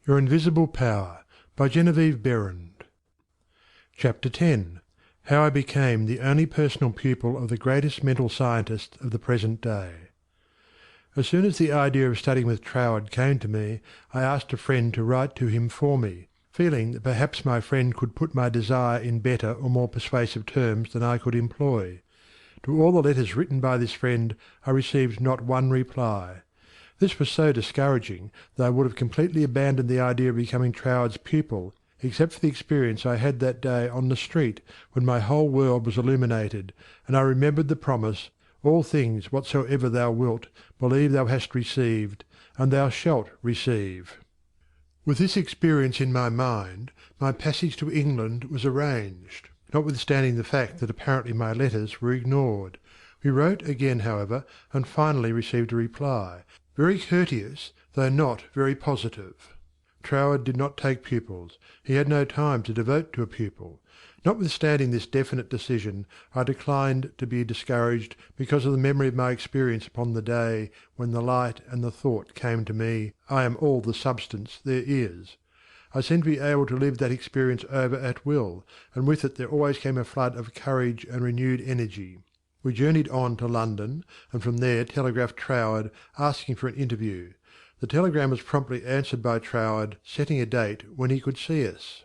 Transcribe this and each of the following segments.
Your Invisible Power by Genevieve Behrend. Chapter 10. How I Became the Only Personal Pupil of the Greatest Mental Scientist of the Present Day. As soon as the idea of studying with Troward came to me, I asked a friend to write to him for me, feeling that perhaps my friend could put my desire in better or more persuasive terms than I could employ. To all the letters written by this friend I received not one reply. This was so discouraging that I would have completely abandoned the idea of becoming Troward's pupil, except for the experience I had that day on the street when my whole world was illuminated, and I remembered the promise, "All things whatsoever thou wilt, believe thou hast received, and thou shalt receive." With this experience in my mind, my passage to England was arranged, notwithstanding the fact that apparently my letters were ignored. We wrote again, however, and finally received a reply, very courteous, though not very positive. Troward did not take pupils. He had no time to devote to a pupil. Notwithstanding this definite decision, I declined to be discouraged because of the memory of my experience upon the day when the light and the thought came to me, "I am all the substance there is." I seemed to be able to live that experience over at will, and with it there always came a flood of courage and renewed energy. We journeyed on to London, and from there telegraphed Troward asking for an interview. The telegram was promptly answered by Troward setting a date when he could see us.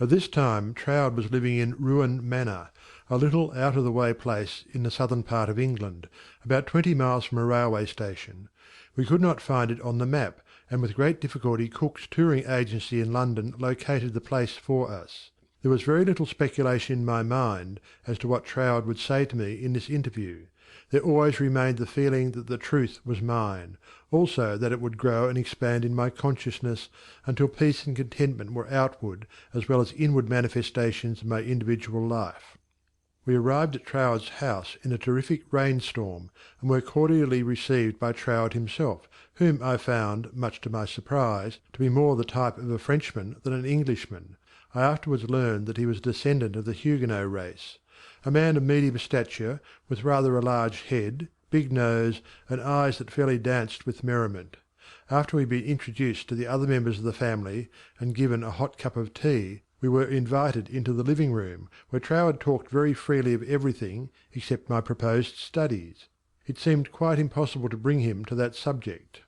At this time Troward was living in Ruan Manor, a little out-of-the-way place in the southern part of England, about 20 miles from a railway station. We could not find it on the map, and with great difficulty Cook's touring agency in London located the place for us. There was very little speculation in my mind as to what Troward would say to me in this interview. There always remained the feeling that the truth was mine, also that it would grow and expand in my consciousness until peace and contentment were outward as well as inward manifestations of my individual life. We arrived at Troward's house in a terrific rainstorm, and were cordially received by Troward himself, whom I found, much to my surprise, to be more the type of a Frenchman than an Englishman. I afterwards learned that he was a descendant of the Huguenot race. A man of medium stature, with rather a large head, big nose, and eyes that fairly danced with merriment. After we had been introduced to the other members of the family, and given a hot cup of tea, we were invited into the living-room, where Troward talked very freely of everything except my proposed studies. It seemed quite impossible to bring him to that subject.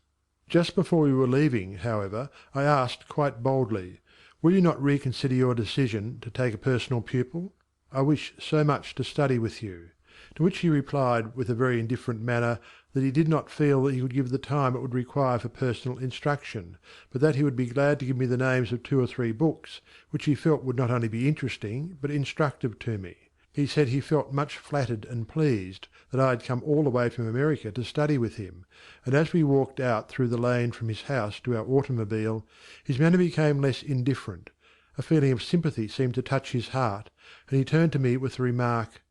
Just before we were leaving, however, I asked quite boldly, "Will you not reconsider your decision to take a personal pupil? I wish so much to study with you." To which he replied with a very indifferent manner that he did not feel that he could give the time it would require for personal instruction, but that he would be glad to give me the names of 2 or 3 books, which he felt would not only be interesting but instructive to me. He said he felt much flattered and pleased that I had come all the way from America to study with him, and as we walked out through the lane from his house to our automobile, his manner became less indifferent. A feeling of sympathy seemed to touch his heart, and he turned to me with the remark,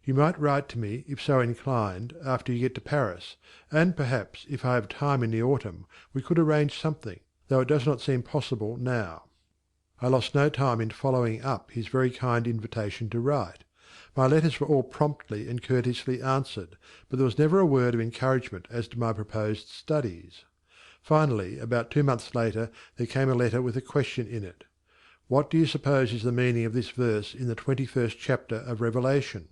"You might write to me, if so inclined, after you get to Paris, and perhaps, if I have time in the autumn, we could arrange something, though it does not seem possible now." I lost no time in following up his very kind invitation to write. My letters were all promptly and courteously answered, but there was never a word of encouragement as to my proposed studies. Finally, about 2 months later, there came a letter with a question in it. "What do you suppose is the meaning of this verse in the 21st chapter of Revelation?"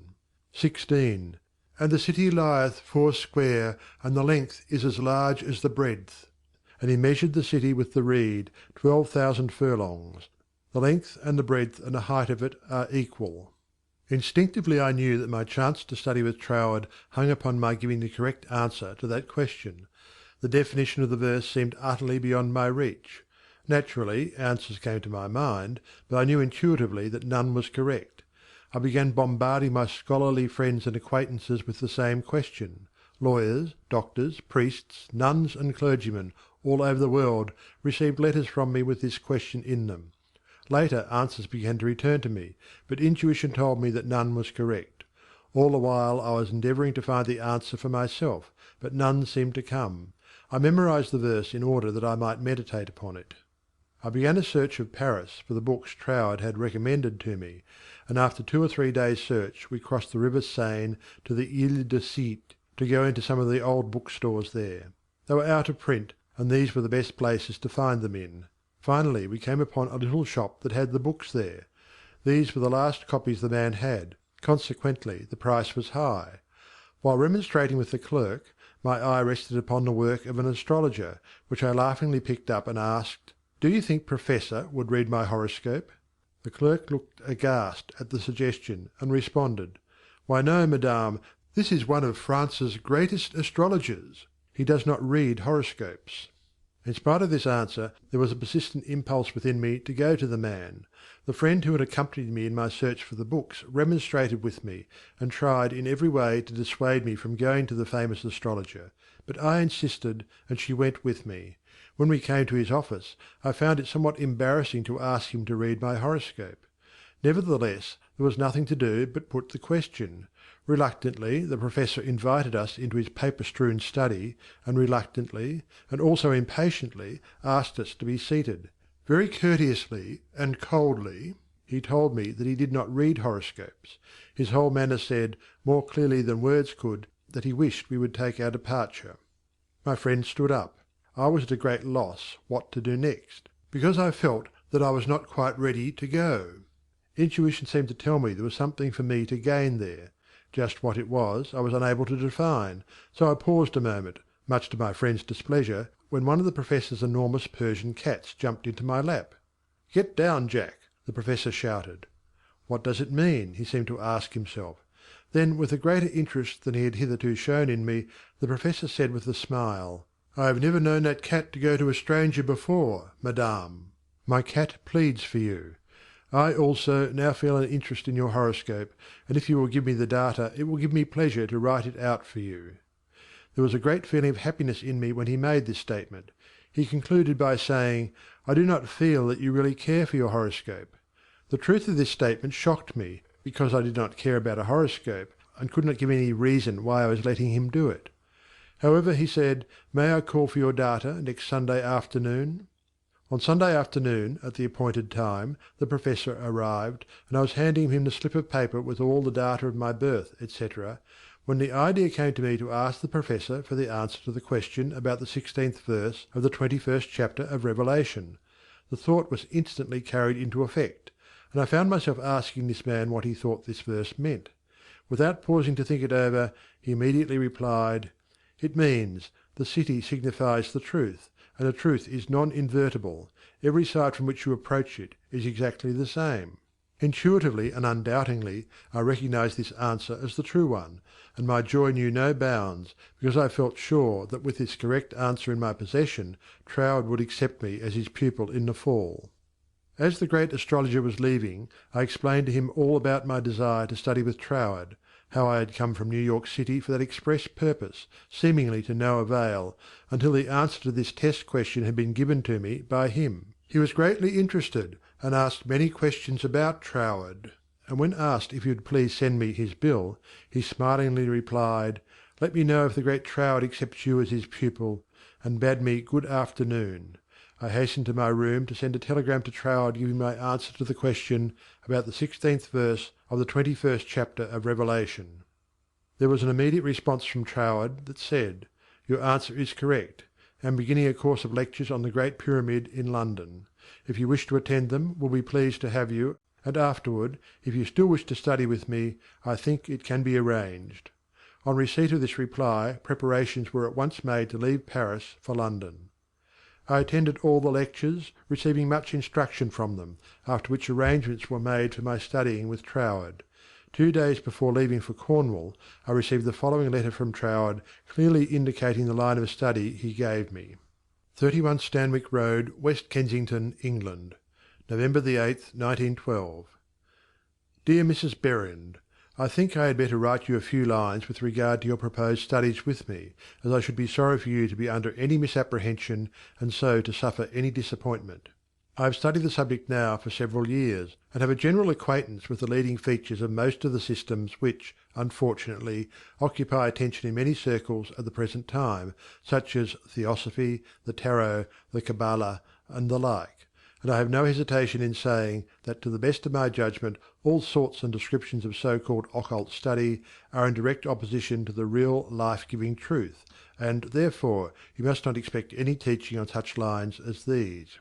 16. "And the city lieth foursquare, and the length is as large as the breadth. And he measured the city with the reed, 12,000 furlongs. The length and the breadth and the height of it are equal." Instinctively I knew that my chance to study with Troward hung upon my giving the correct answer to that question. The definition of the verse seemed utterly beyond my reach. Naturally, answers came to my mind, but I knew intuitively that none was correct. I began bombarding my scholarly friends and acquaintances with the same question. Lawyers, doctors, priests, nuns, and clergymen, all over the world, received letters from me with this question in them. Later answers began to return to me, but intuition told me that none was correct. All the while I was endeavouring to find the answer for myself, but none seemed to come. I memorized the verse in order that I might meditate upon it. I began a search of Paris for the books Troward had recommended to me, and after 2 or 3 days' search we crossed the river Seine to the Ile de Cite to go into some of the old bookstores there. They were out of print, and these were the best places to find them in. Finally we came upon a little shop that had the books there. These were the last copies the man had, consequently the price was high. While remonstrating with the clerk, my eye rested upon the work of an astrologer, which I laughingly picked up and asked, "Do you think Professor would read my horoscope?" The clerk looked aghast at the suggestion, and responded, "Why no, madame, this is one of France's greatest astrologers. He does not read horoscopes." In spite of this answer, there was a persistent impulse within me to go to the man. The friend who had accompanied me in my search for the books remonstrated with me, and tried in every way to dissuade me from going to the famous astrologer, but I insisted, and she went with me. When we came to his office, I found it somewhat embarrassing to ask him to read my horoscope. Nevertheless, there was nothing to do but put the question. Reluctantly, the Professor invited us into his paper-strewn study, and reluctantly, and also impatiently, asked us to be seated. Very courteously and coldly he told me that he did not read horoscopes. His whole manner said, more clearly than words could, that he wished we would take our departure. My friend stood up. I was at a great loss what to do next, because I felt that I was not quite ready to go. Intuition seemed to tell me there was something for me to gain there. Just what it was I was unable to define, so I paused a moment, much to my friend's displeasure, when one of the Professor's enormous Persian cats jumped into my lap. "Get down, Jack!" the Professor shouted. What does it mean? He seemed to ask himself. Then, with a greater interest than he had hitherto shown in me, the Professor said with a smile, "I have never known that cat to go to a stranger before, madame. My cat pleads for you. I also now feel an interest in your horoscope, and if you will give me the data it will give me pleasure to write it out for you." There was a great feeling of happiness in me when he made this statement. He concluded by saying, "I do not feel that you really care for your horoscope." The truth of this statement shocked me, because I did not care about a horoscope, and could not give any reason why I was letting him do it. However, he said, "May I call for your data next Sunday afternoon?" On Sunday afternoon, at the appointed time, the Professor arrived, and I was handing him the slip of paper with all the data of my birth, etc., when the idea came to me to ask the Professor for the answer to the question about the 16th verse of the 21st chapter of Revelation. The thought was instantly carried into effect, and I found myself asking this man what he thought this verse meant. Without pausing to think it over, he immediately replied, "It means, the city signifies the truth, and the truth is non-invertible. Every side from which you approach it is exactly the same." Intuitively and undoubtingly I recognised this answer as the true one, and my joy knew no bounds, because I felt sure that with this correct answer in my possession, Troward would accept me as his pupil in the fall. As the great astrologer was leaving, I explained to him all about my desire to study with Troward, how I had come from New York City for that express purpose, seemingly to no avail, until the answer to this test question had been given to me by him. He was greatly interested, and asked many questions about Troward, and when asked if he would please send me his bill, he smilingly replied, "Let me know if the great Troward accepts you as his pupil," and bade me good afternoon. I hastened to my room to send a telegram to Troward giving my answer to the question about the 16th verse of the 21st chapter of Revelation. There was an immediate response from Troward that said, "Your answer is correct," and beginning a course of lectures on the Great Pyramid in London. If you wish to attend them, we'll be pleased to have you, and afterward, if you still wish to study with me, I think it can be arranged. On receipt of this reply, preparations were at once made to leave Paris for London. I attended all the lectures, receiving much instruction from them, after which arrangements were made for my studying with Troward. 2 days before leaving for Cornwall, I received the following letter from Troward, clearly indicating the line of study he gave me. 31 Stanwick Road, West Kensington, England. November 8th, 1912. Dear Mrs. Behrend, I think I had better write you a few lines with regard to your proposed studies with me, as I should be sorry for you to be under any misapprehension and so to suffer any disappointment. I have studied the subject now for several years, and have a general acquaintance with the leading features of most of the systems which, unfortunately, occupy attention in many circles at the present time, such as Theosophy, the Tarot, the Kabbalah, and the like, and I have no hesitation in saying that to the best of my judgment all sorts and descriptions of so-called occult study are in direct opposition to the real life-giving truth, and therefore you must not expect any teaching on such lines as these.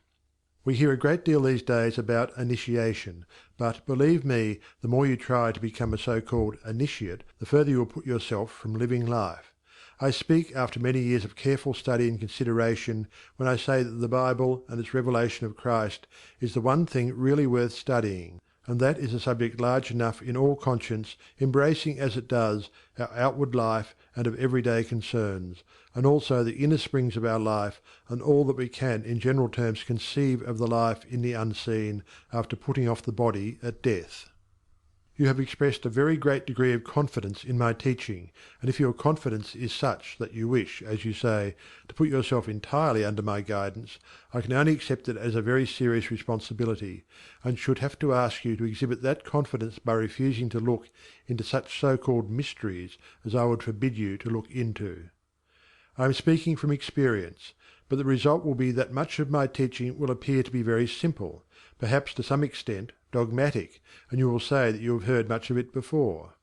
We hear a great deal these days about initiation, but believe me, the more you try to become a so-called initiate, the further you will put yourself from living life. I speak after many years of careful study and consideration when I say that the Bible and its revelation of Christ is the one thing really worth studying, and that is a subject large enough in all conscience, embracing as it does our outward life and of everyday concerns, and also the inner springs of our life, and all that we can in general terms conceive of the life in the unseen after putting off the body at death. You have expressed a very great degree of confidence in my teaching, and if your confidence is such that you wish, as you say, to put yourself entirely under my guidance, I can only accept it as a very serious responsibility, and should have to ask you to exhibit that confidence by refusing to look into such so-called mysteries as I would forbid you to look into. I am speaking from experience, but the result will be that much of my teaching will appear to be very simple, perhaps to some extent dogmatic, and you will say that you have heard much of it before.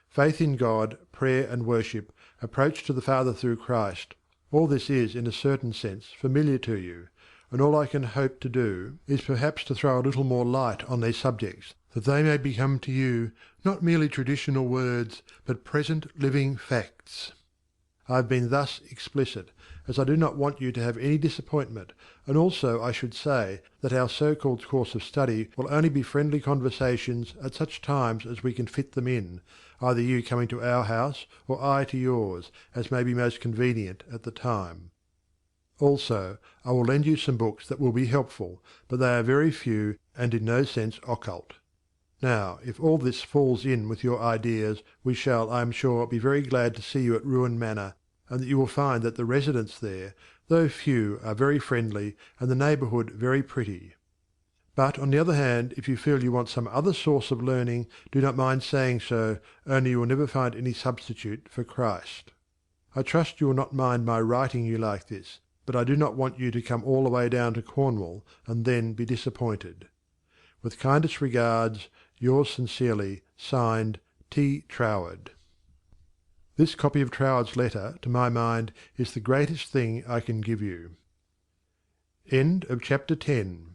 Faith in God, prayer and worship, approach to the Father through Christ, all this is in a certain sense familiar to you, and all I can hope to do is perhaps to throw a little more light on these subjects, that they may become to you not merely traditional words, but present living facts. I have been thus explicit, as I do not want you to have any disappointment, and also I should say that our so-called course of study will only be friendly conversations at such times as we can fit them in, either you coming to our house or I to yours, as may be most convenient at the time. Also, I will lend you some books that will be helpful, but they are very few and in no sense occult. Now, if all this falls in with your ideas, we shall, I am sure, be very glad to see you at Ruan Manor, and that you will find that the residents there, though few, are very friendly, and the neighbourhood very pretty. But, on the other hand, if you feel you want some other source of learning, do not mind saying so, only you will never find any substitute for Christ. I trust you will not mind my writing you like this, but I do not want you to come all the way down to Cornwall, and then be disappointed. With kindest regards, yours sincerely, signed, T. Troward. This copy of Troward's letter, to my mind, is the greatest thing I can give you. End of chapter 10.